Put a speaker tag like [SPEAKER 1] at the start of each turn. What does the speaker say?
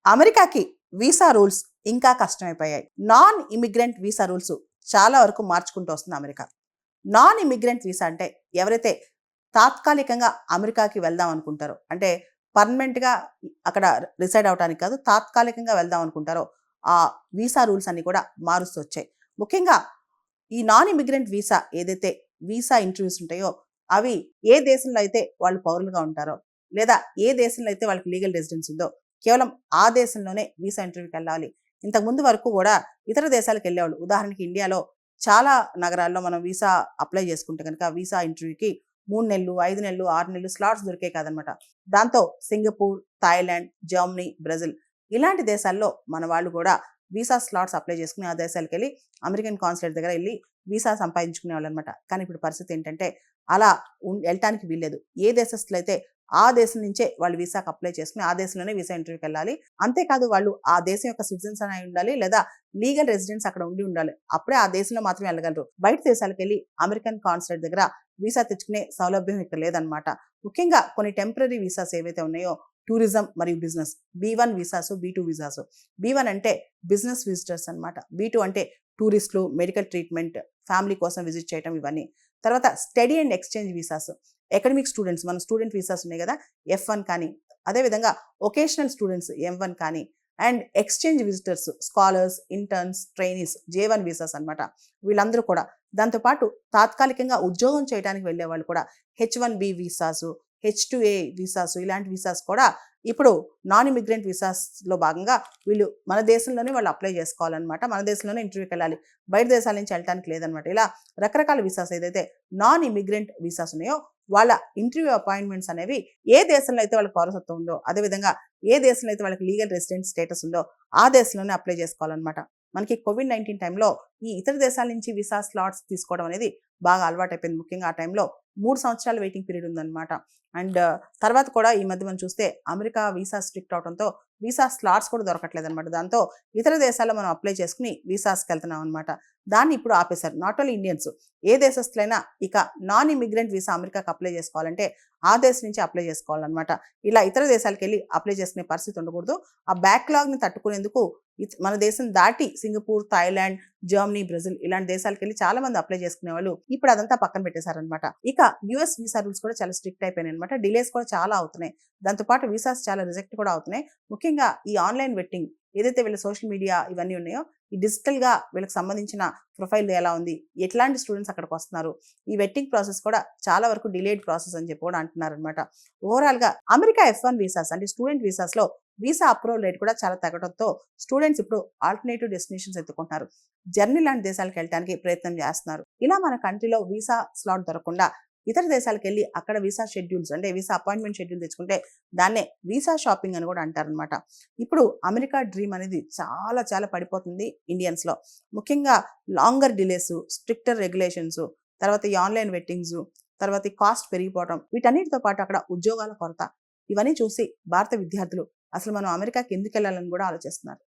[SPEAKER 1] అమెరికాకి visa rules ఇంకా కష్టమైపోయాయి. Non immigrant visa rules చాలా వరకు మార్చుకుంటూ వస్తుంది అమెరికా. నాన్ ఇమిగ్రెంట్ వీసా అంటే ఎవరైతే తాత్కాలికంగా అమెరికాకి వెళ్దాం అనుకుంటారో, అంటే పర్మనెంట్‌గా అక్కడ రిసైడ్ అవ్వటానికి కాదు, తాత్కాలికంగా వెళ్దాం అనుకుంటారో, ఆ వీసా రూల్స్ అన్నీ కూడా మారుస్తూ వచ్చాయి. ముఖ్యంగా ఈ నాన్ ఇమిగ్రెంట్ వీసా ఏదైతే వీసా ఇంటర్వ్యూస్ ఉంటాయో, అవి ఏ దేశంలో అయితే వాళ్ళు పౌరులుగా ఉంటారో, లేదా ఏ దేశంలో అయితే వాళ్ళకి లీగల్ రెసిడెన్స్ ఉందో, కేవలం ఆ దేశంలోనే వీసా ఇంటర్వ్యూకి వెళ్ళాలి. ఇంతకుముందు వరకు కూడా ఇతర దేశాలకు వెళ్ళేవాళ్ళు. ఉదాహరణకి ఇండియాలో చాలా నగరాల్లో మనం వీసా అప్లై చేసుకుంటే కనుక వీసా ఇంటర్వ్యూకి 3 నెలలు, 5 నెలలు, 6 నెలలు స్లాట్స్ దొరికేవి కాదనమాట. దాంతో సింగపూర్, థాయిలాండ్, జర్మనీ, బ్రెజిల్ ఇలాంటి దేశాల్లో మన వాళ్ళు కూడా వీసా స్లాట్స్ అప్లై చేసుకుని ఆ దేశాలకు వెళ్ళి అమెరికన్ కాన్సులేట్ దగ్గర వెళ్ళి వీసా సంపాదించుకునే వాళ్ళు అనమాట. కానీ ఇప్పుడు పరిస్థితి ఏంటంటే అలా వెళ్ళటానికి వీల్లేదు. ఏ దేశస్తులు అయితే ఆ దేశం నుంచే వాళ్ళు వీసాకి అప్లై చేసుకుని ఆ దేశంలోనే వీసా ఇంటర్వ్యూకి వెళ్ళాలి. అంతేకాదు వాళ్ళు ఆ దేశం యొక్క సిటిజన్స్ అని ఉండాలి, లేదా లీగల్ రెసిడెన్స్ అక్కడ ఉండి ఉండాలి. అప్పుడే ఆ దేశంలో మాత్రమే వెళ్ళగలరు. బయట దేశాలకు వెళ్ళి అమెరికన్ కాన్సులేట్ దగ్గర వీసా తెచ్చుకునే సౌలభ్యం ఇక్కడ లేదనమాట. ముఖ్యంగా కొన్ని టెంపరరీ వీసాస్ ఏవైతే ఉన్నాయో, టూరిజం మరియు బిజినెస్, B1 వీసాసు, B2 వీసాసు. B1 అంటే బిజినెస్ విజిటర్స్ అనమాట. B2 అంటే టూరిస్టులు, మెడికల్ ట్రీట్మెంట్, ఫ్యామిలీ కోసం విజిట్ చేయడం ఇవన్నీ. తర్వాత study and exchange visas, academic students, మన స్టూడెంట్ వీసాస్ ఉన్నాయి కదా, F1 కానీ, అదేవిధంగా ఒకేషనల్ స్టూడెంట్స్ M1 కానీ, and exchange visitors, scholars, interns, trainees, J1 visas అనమాట. వీళ్ళందరూ కూడా దాంతోపాటు తాత్కాలికంగా ఉద్యోగం చేయడానికి వెళ్ళే వాళ్ళు కూడా H1B వీసాసు, H2A వీసాసు, ఇలాంటి వీసాస్ కూడా ఇప్పుడు నాన్ ఇమిగ్రెంట్ వీసాస్లో భాగంగా వీళ్ళు మన దేశంలోనే వాళ్ళు అప్లై చేసుకోవాలన్నమాట. మన దేశంలోనే ఇంటర్వ్యూకి వెళ్ళాలి. బయట దేశాల నుంచి వెళ్ళడానికి లేదనమాట. ఇలా రకరకాల వీసాస్ ఏదైతే నాన్ ఇమిగ్రెంట్ వీసాస్ ఉన్నాయో వాళ్ళ ఇంటర్వ్యూ అపాయింట్మెంట్స్ అనేవి ఏ దేశంలో అయితే వాళ్ళకి పౌరసత్వం ఉందో, అదేవిధంగా ఏ దేశంలో అయితే వాళ్ళకి లీగల్ రెసిడెంట్ స్టేటస్ ఉందో ఆ దేశంలోనే అప్లై చేసుకోవాలన్నమాట. మనకి కోవిడ్-19 టైంలో ఈ ఇతర దేశాల నుంచి వీసా స్లాట్స్ తీసుకోవడం అనేది బాగా అలవాటైపోయింది. ముఖ్యంగా ఆ టైంలో 3 సంవత్సరాల వెయిటింగ్ పీరియడ్ ఉందన్నమాట. అండ్ తర్వాత కూడా ఈ మధ్య మనం చూస్తే అమెరికా వీసా స్ట్రిక్ట్ అవడంతో వీసా స్లాట్స్ కూడా దొరకట్లేదు అనమాట. దాంతో ఇతర దేశాల్లో మనం అప్లై చేసుకుని వీసాస్కి వెళ్తున్నాం అనమాట. దాన్ని ఇప్పుడు ఆపేశారు. నాట్ ఓన్లీ ఇండియన్స్, ఏ దేశస్తులైనా ఇక నాన్ ఇమిగ్రెంట్ వీసా అమెరికాకి అప్లై చేసుకోవాలంటే ఆ దేశం నుంచి అప్లై చేసుకోవాలన్నమాట. ఇలా ఇతర దేశాలకు వెళ్ళి అప్లై చేసుకునే పరిస్థితి ఉండకూడదు. ఆ బ్యాక్లాగ్ని తట్టుకునేందుకు మన దేశం దాటి సింగపూర్, థాయిలాండ్, జర్మనీ, బ్రెజిల్ ఇలాంటి దేశాలకు వెళ్ళి చాలా మంది అప్లై చేసుకునే వాళ్ళు ఇప్పుడు అదంతా పక్కన పెట్టేశారనమాట. ఇక US వీసా రూల్స్ కూడా చాలా స్ట్రిక్ట్ అయిపోయినాయి అనమాట. డిలేస్ కూడా చాలా అవుతున్నాయి. దాంతోపాటు వీసాస్ చాలా రిజెక్ట్ కూడా అవుతున్నాయి. ముఖ్యంగా ఈ ఆన్లైన్ వెట్టింగ్ ఏదైతే వీళ్ళ సోషల్ మీడియా ఇవన్నీ ఉన్నాయో, ఈ డిజిటల్గా వీళ్ళకి సంబంధించిన ప్రొఫైల్ ఎలా ఉంది, ఎట్లాంటి స్టూడెంట్స్ అక్కడికి వస్తున్నారు, ఈ వెట్టింగ్ ప్రాసెస్ కూడా చాలా వరకు డిలేడ్ ప్రాసెస్ అని చెప్పి కూడా అంటున్నారు అనమాట. ఓవరాల్గా అమెరికా F1 వీసాస్ అంటే స్టూడెంట్ వీసాస్లో వీసా అప్రూవల్ రేట్ కూడా చాలా తగ్గడంతో స్టూడెంట్స్ ఇప్పుడు ఆల్టర్నేటివ్ డెస్టినేషన్స్ ఎత్తుకుంటున్నారు. జర్నీ లాంటి దేశాలకు వెళ్ళడానికి ప్రయత్నం చేస్తున్నారు. ఇలా మన కంట్రీలో వీసా స్లాట్ దొరకకుండా ఇతర దేశాలకు వెళ్ళి అక్కడ వీసా షెడ్యూల్స్ అంటే వీసా అపాయింట్మెంట్ షెడ్యూల్ తెచ్చుకుంటే దాన్నే వీసా షాపింగ్ అని కూడా అంటారనమాట. ఇప్పుడు అమెరికా డ్రీమ్ అనేది చాలా చాలా పడిపోతుంది ఇండియన్స్లో. ముఖ్యంగా లాంగర్ డిలేస్, స్ట్రిక్టర్ రెగ్యులేషన్స్, తర్వాత ఈ ఆన్లైన్ వెట్టింగ్స్, తర్వాత ఈ కాస్ట్ పెరిగిపోవడం, వీటన్నిటితో పాటు అక్కడ ఉద్యోగాల కొరత, ఇవన్నీ చూసి భారత విద్యార్థులు అసలు మనం అమెరికాకి ఎందుకు వెళ్ళాలని కూడా ఆలోచిస్తున్నారు.